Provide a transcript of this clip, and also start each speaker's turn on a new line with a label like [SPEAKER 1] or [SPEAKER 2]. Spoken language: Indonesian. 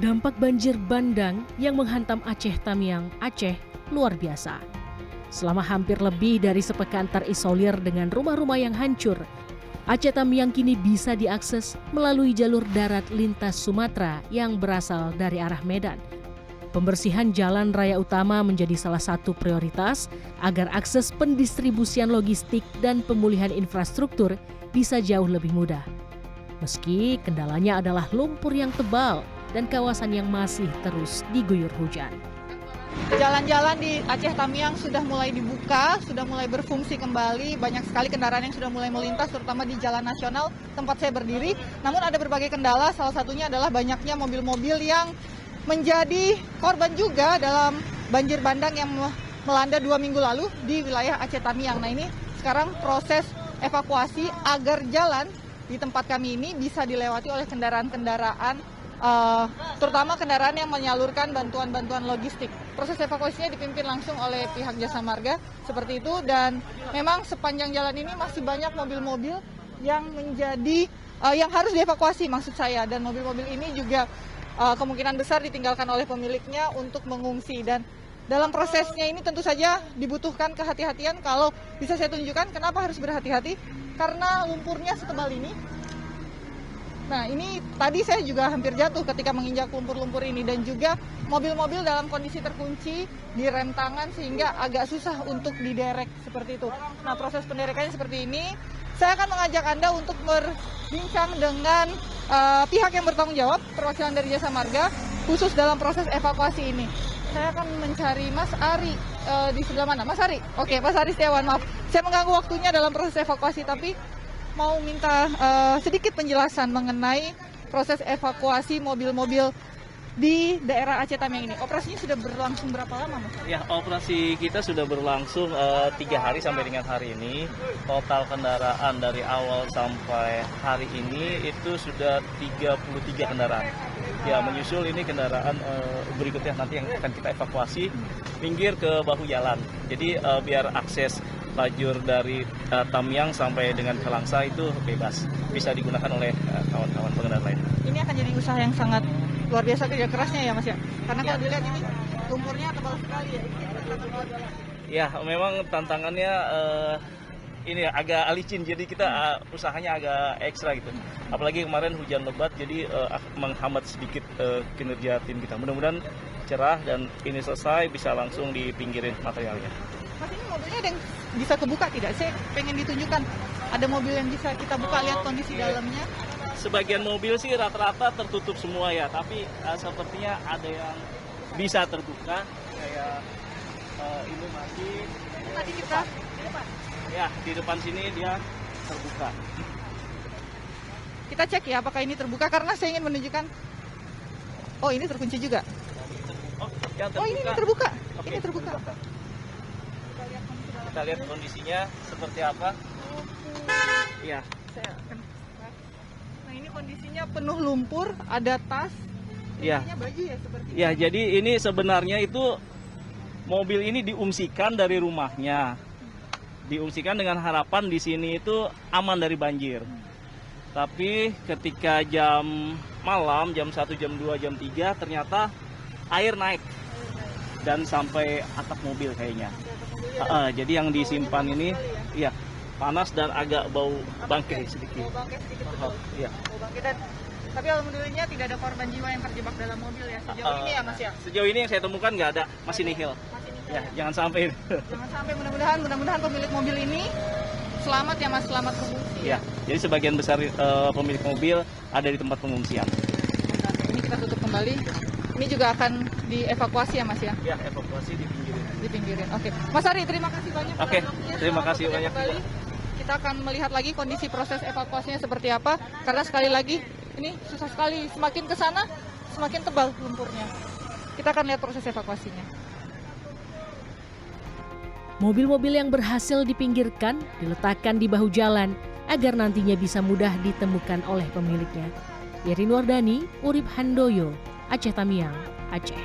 [SPEAKER 1] Dampak banjir bandang yang menghantam Aceh Tamiang, Aceh luar biasa. Selama hampir lebih dari sepekan terisolir dengan rumah-rumah yang hancur, Aceh Tamiang kini bisa diakses melalui jalur darat lintas Sumatera yang berasal dari arah Medan. Pembersihan jalan raya utama menjadi salah satu prioritas agar akses pendistribusian logistik dan pemulihan infrastruktur bisa jauh lebih mudah. Meski kendalanya adalah lumpur yang tebal dan kawasan yang masih terus diguyur hujan.
[SPEAKER 2] Jalan-jalan di Aceh Tamiang sudah mulai dibuka, sudah mulai berfungsi kembali. Banyak sekali kendaraan yang sudah mulai melintas, terutama di jalan nasional tempat saya berdiri. Namun ada berbagai kendala, salah satunya adalah banyaknya mobil-mobil yang menjadi korban juga dalam banjir bandang yang melanda 2 minggu lalu di wilayah Aceh Tamiang. Nah, ini sekarang proses evakuasi agar jalan di tempat kami ini bisa dilewati oleh kendaraan-kendaraan, terutama kendaraan yang menyalurkan bantuan-bantuan logistik. Proses evakuasinya dipimpin langsung oleh pihak Jasa Marga seperti itu, dan memang sepanjang jalan ini masih banyak mobil-mobil yang yang harus dievakuasi maksud saya, dan mobil-mobil ini juga kemungkinan besar ditinggalkan oleh pemiliknya untuk mengungsi. Dan dalam prosesnya ini tentu saja dibutuhkan kehati-hatian. Kalau bisa saya tunjukkan kenapa harus berhati-hati, karena lumpurnya setebal ini. Nah, ini tadi saya juga hampir jatuh ketika menginjak lumpur-lumpur ini, dan juga mobil-mobil dalam kondisi terkunci di rem tangan sehingga agak susah untuk diderek seperti itu. Nah, proses penderekannya seperti ini. Saya akan mengajak Anda untuk berbincang dengan pihak yang bertanggung jawab, perwakilan dari Jasa Marga, khusus dalam proses evakuasi ini. Saya akan mencari Mas Ari di sebelah mana? Mas Ari? Oke, Mas Ari Setiawan, maaf. Saya mengganggu waktunya dalam proses evakuasi, tapi mau minta sedikit penjelasan mengenai proses evakuasi mobil-mobil di daerah Aceh Tamiang ini. Operasinya sudah berlangsung berapa lama, Mas?
[SPEAKER 3] Ya, operasi kita sudah berlangsung 3 hari sampai dengan hari ini. Total kendaraan dari awal sampai hari ini itu sudah 33 kendaraan. Ya, menyusul ini kendaraan berikutnya nanti yang akan kita evakuasi minggir ke bahu jalan. Jadi biar akses lajur dari Tamiang sampai dengan ke Langsa itu bebas, bisa digunakan oleh kawan-kawan pengendara lain.
[SPEAKER 2] Ini akan jadi usaha yang sangat luar biasa kerja kerasnya ya, Mas ya? Karena kalau dilihat ini lumpurnya tebal sekali ya.
[SPEAKER 3] Ya, memang tantangannya ini agak licin, jadi kita usahanya agak ekstra gitu. Apalagi kemarin hujan lebat, jadi menghambat sedikit kinerja tim kita. Mudah-mudahan cerah dan ini selesai bisa langsung dipinggirin materialnya.
[SPEAKER 2] Mas, ini mobilnya ada yang bisa kebuka tidak? Saya pengen ditunjukkan ada mobil yang bisa kita buka, lihat kondisi dalamnya.
[SPEAKER 3] Sebagian mobil sih rata-rata tertutup semua ya, tapi sepertinya ada yang bisa terbuka, kayak ini masih.
[SPEAKER 2] Tadi kita di depan.
[SPEAKER 3] Ya, di depan sini dia terbuka.
[SPEAKER 2] Kita cek ya apakah ini terbuka, karena saya ingin menunjukkan. Oh, ini terkunci juga.
[SPEAKER 3] Oh, yang terbuka.
[SPEAKER 2] Oh, ini terbuka.
[SPEAKER 3] Oke,
[SPEAKER 2] ini terbuka.
[SPEAKER 3] Kita lihat kondisinya seperti apa. Iya.
[SPEAKER 2] Nah, ini kondisinya penuh lumpur, ada tas.
[SPEAKER 3] Iya.
[SPEAKER 2] Baju ya seperti ini.
[SPEAKER 3] Ya, jadi ini sebenarnya itu mobil ini diungsikan dari rumahnya. Diungsikan dengan harapan di sini itu aman dari banjir. Tapi ketika jam malam, jam 1, jam 2, jam 3, ternyata air naik dan sampai atap mobil kayaknya. Jadi yang disimpan ini ya panas dan agak bau bangkai sedikit.
[SPEAKER 2] Bau bangkai sedikit.
[SPEAKER 3] Iya.
[SPEAKER 2] Bau bangkai, dan tapi alhamdulillahnya tidak ada korban jiwa yang terjebak dalam mobil ya sejauh ini ya, Mas ya.
[SPEAKER 3] Sejauh ini yang saya temukan nggak ada, masih nihil. Ya, jangan sampai.
[SPEAKER 2] Jangan sampai, mudah-mudahan pemilik mobil ini selamat ya, Mas, selamat pengungsi.
[SPEAKER 3] Ya, jadi sebagian besar pemilik mobil ada di tempat pengungsian.
[SPEAKER 2] Nah, ini kita tutup kembali. Ini juga akan dievakuasi ya, Mas ya?
[SPEAKER 3] Ya, evakuasi
[SPEAKER 2] Dipinggirin. Oke. Mas Ari, terima kasih banyak.
[SPEAKER 3] Oke, terima kasih banyak.
[SPEAKER 2] Kembali. Kita akan melihat lagi kondisi proses evakuasinya seperti apa, karena sekali lagi ini susah sekali, semakin ke sana semakin tebal lumpurnya. Kita akan lihat proses evakuasinya.
[SPEAKER 1] Mobil-mobil yang berhasil dipinggirkan diletakkan di bahu jalan agar nantinya bisa mudah ditemukan oleh pemiliknya. Yerin Wardani, Urip Handoyo, Aceh Tamiang, Aceh.